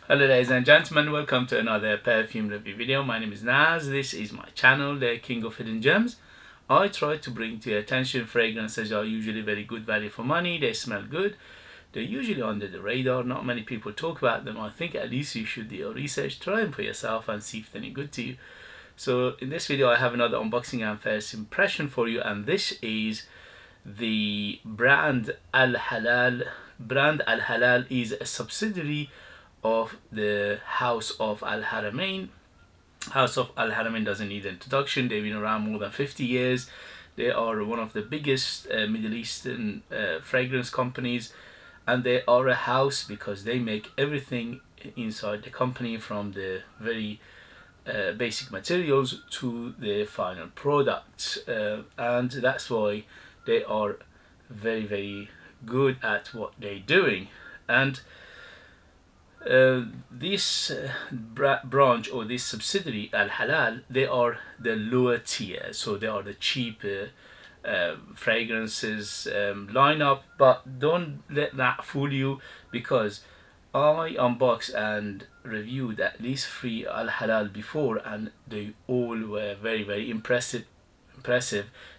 Hello ladies and gentlemen, welcome to another perfume review video. My name is Naz, this is my channel, the King of Hidden Gems. I try to bring to your attention fragrances that are usually very good value for money, they smell good, they're usually under the radar, not many people talk about them. I think at least you should do your research, try them for yourself and see if they're any good to you. So in this video I have another unboxing and first impression for you, and this is the brand Halal. Brand Halal is a subsidiary of the House of Haramain. House of Haramain doesn't need introduction. They've been around more than 50 years. They are one of the biggest Middle Eastern fragrance companies, and they are a house because they make everything inside the company, from the very basic materials to the final product, and that's why they are very good at what they're doing. And this branch or this subsidiary Al Halal, they are the lower tier, so they are the cheaper fragrances lineup. But don't let that fool you, because I unboxed and reviewed at least 3 Al Halal before, and they all were very impressive,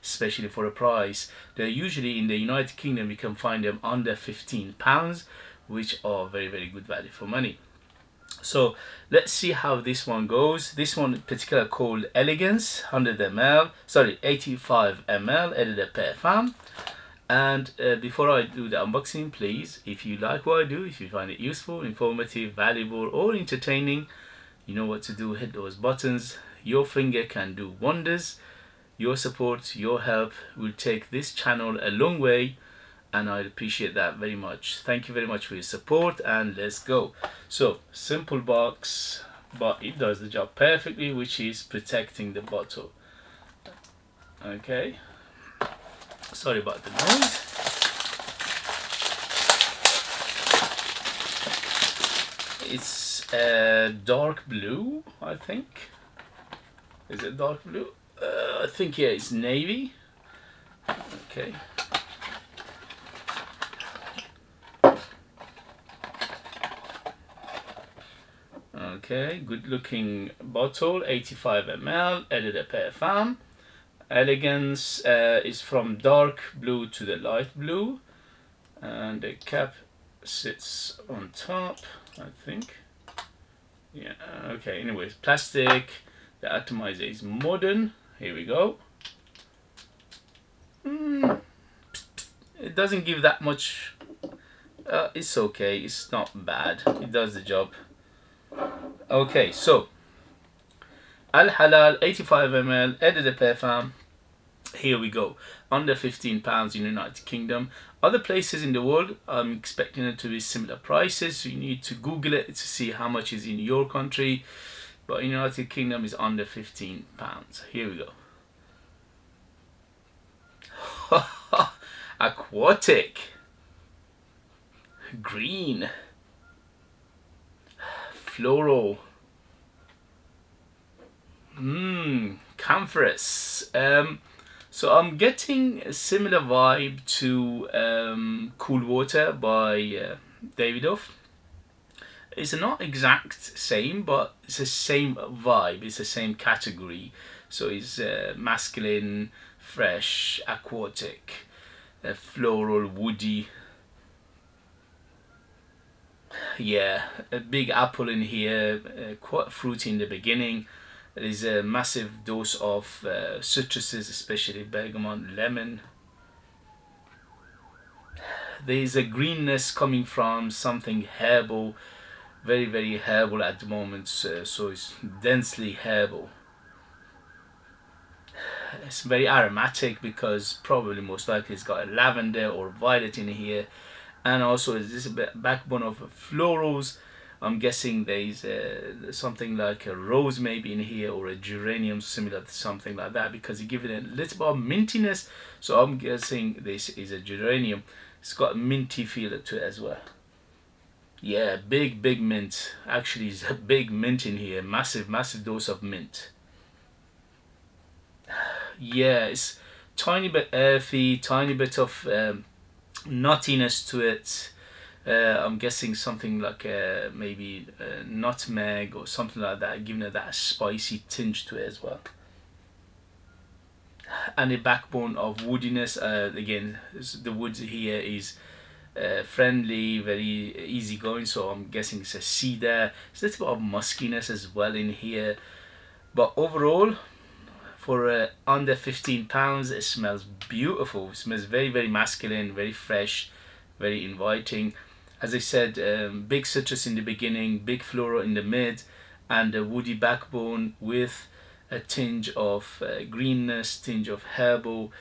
especially for a price. They're usually in the United Kingdom, you can find them under £15, which are very good value for money. So let's see how this one goes. This one in particular called Elegance, 100 ml, sorry, 85 ml, edited Parfum. And before I do the unboxing, please, if you like what I do, if you find it useful, informative, valuable or entertaining, you know what to do. Hit those buttons. Your finger can do wonders. Your support, your help will take this channel a long way, and I appreciate that very much. Thank you very much for your support, and let's go. So simple box, but it does the job perfectly, which is protecting the bottle. Okay, sorry about the noise. It's dark blue, I think. Is it dark blue? I think, yeah, it's navy. Okay. Okay, good looking bottle, 85 ml, edited Parfum. Elegance is from dark blue to the light blue, and the cap sits on top, I think. Yeah, okay, anyways, plastic. The atomizer is modern. Here we go. It doesn't give that much. It's okay, it's not bad, it does the job. Okay, so Al Halal 85 ml edited Parfum. Here we go. Under £15 in the United Kingdom. Other places in the world, I'm expecting it to be similar prices, so you need to Google it to see how much is in your country. But in the United Kingdom is under £15. Here we go. Aquatic, green, floral, camphorous. So I'm getting a similar vibe to Cool Water by Davidoff. It's not exact same, but it's the same vibe, it's the same category. So it's masculine, fresh, aquatic, floral, woody. Yeah, a big apple in here, quite fruity in the beginning. There is a massive dose of citruses, especially bergamot, lemon. There is a greenness coming from something herbal, very herbal at the moment, so it's densely herbal. It's very aromatic because probably most likely it's got a lavender or violet in here, and also this backbone of florals. I'm guessing there's something like a rose maybe in here, or a geranium, similar to something like that, because you give it a little bit of mintiness. So I'm guessing this is a geranium. It's got a minty feel to it as well. Yeah, big mint. Actually, it's a big mint in here. Massive dose of mint. Yeah, it's tiny bit earthy, tiny bit of nuttiness to it. I'm guessing something like maybe nutmeg or something like that, giving it that spicy tinge to it as well. And a backbone of woodiness. Again, the wood here is friendly, very easygoing, so I'm guessing it's a cedar. There's a little bit of muskiness as well in here, but overall, for under £15, it smells beautiful. It smells very, very masculine, very fresh, very inviting. As I said, big citrus in the beginning, big floral in the mid, and a woody backbone with a tinge of greenness, tinge of herbal,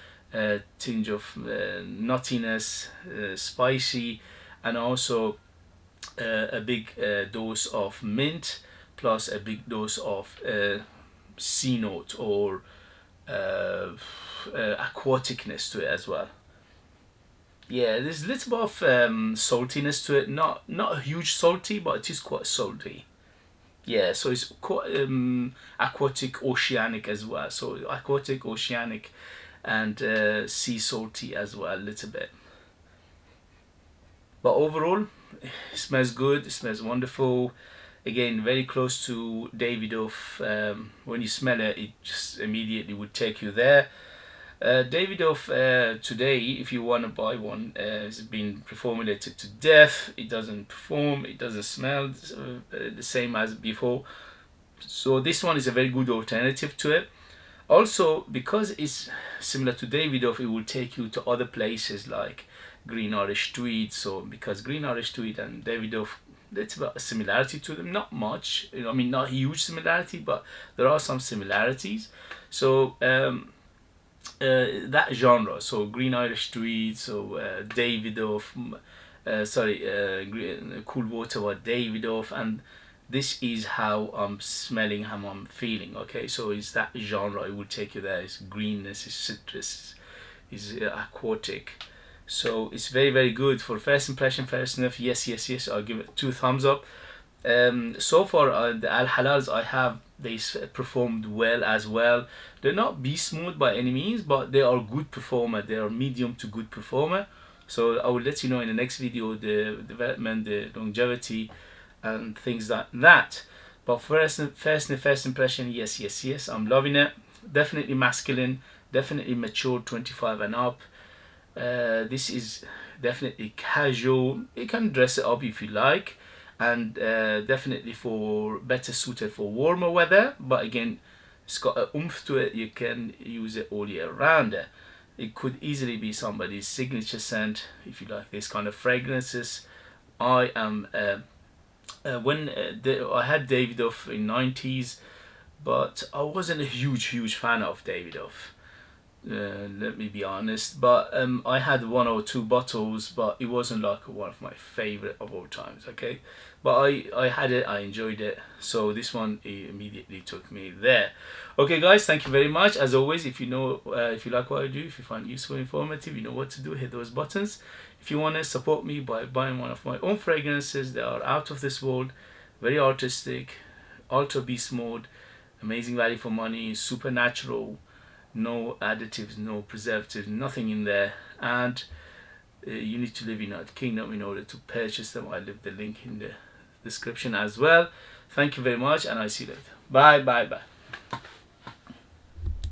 tinge of nuttiness, spicy, and also a big dose of mint, plus a big dose of C note or aquaticness to it as well. Yeah, there's a little bit of saltiness to it. Not a huge salty, but it is quite salty. Yeah, so it's quite aquatic, oceanic as well. So aquatic, oceanic, and sea salty as well, a little bit. But overall, it smells good. It smells wonderful. Again, very close to Davidoff. When you smell it, it just immediately would take you there. Davidoff today, if you want to buy one, has been reformulated to death. It doesn't perform, it doesn't smell the same as before. So this one is a very good alternative to it. Also, because it's similar to Davidoff, it will take you to other places like Green Irish Tweed. So because Green Irish Tweed and Davidoff, there's about a similarity to them, not much, I mean not huge similarity, but there are some similarities. So that genre, so Green Irish Tweed, so Davidoff, Cool Water by Davidoff, and this is how I'm smelling, how I'm feeling. Okay, so it's that genre. It will take you there. It's greenness, it's citrus, it's aquatic. So it's very, very good for first impression, first sniff. Yes, yes, yes. I'll give it 2 thumbs up. So far, the Al Halals I have, they performed well as well. They're not beast mode by any means, but they are good performer. They are medium to good performer. So I will let you know in the next video the development, the longevity, and things like that. But first impression, yes, yes, yes. I'm loving it. Definitely masculine. Definitely mature, 25 and up. This is definitely casual. You can dress it up if you like, and definitely for better suited for warmer weather. But again, it's got a oomph to it. You can use it all year round. It could easily be somebody's signature scent if you like this kind of fragrances. I am I had Davidoff in 90s, but I wasn't a huge fan of Davidoff. Let me be honest, but I had 1 or 2 bottles, but it wasn't like one of my favorite of all times. Okay, but I had it, I enjoyed it, so this one immediately took me there. Okay guys, thank you very much. As always, if you know if you like what I do, if you find it useful, informative, you know what to do. Hit those buttons. If you want to support me by buying one of my own fragrances, they are out of this world, very artistic, ultra beast mode, amazing value for money, super natural, no additives, no preservatives, nothing in there. And you need to live in United Kingdom in order to purchase them. I leave the link in the description as well. Thank you very much, and I'll see you later. Bye.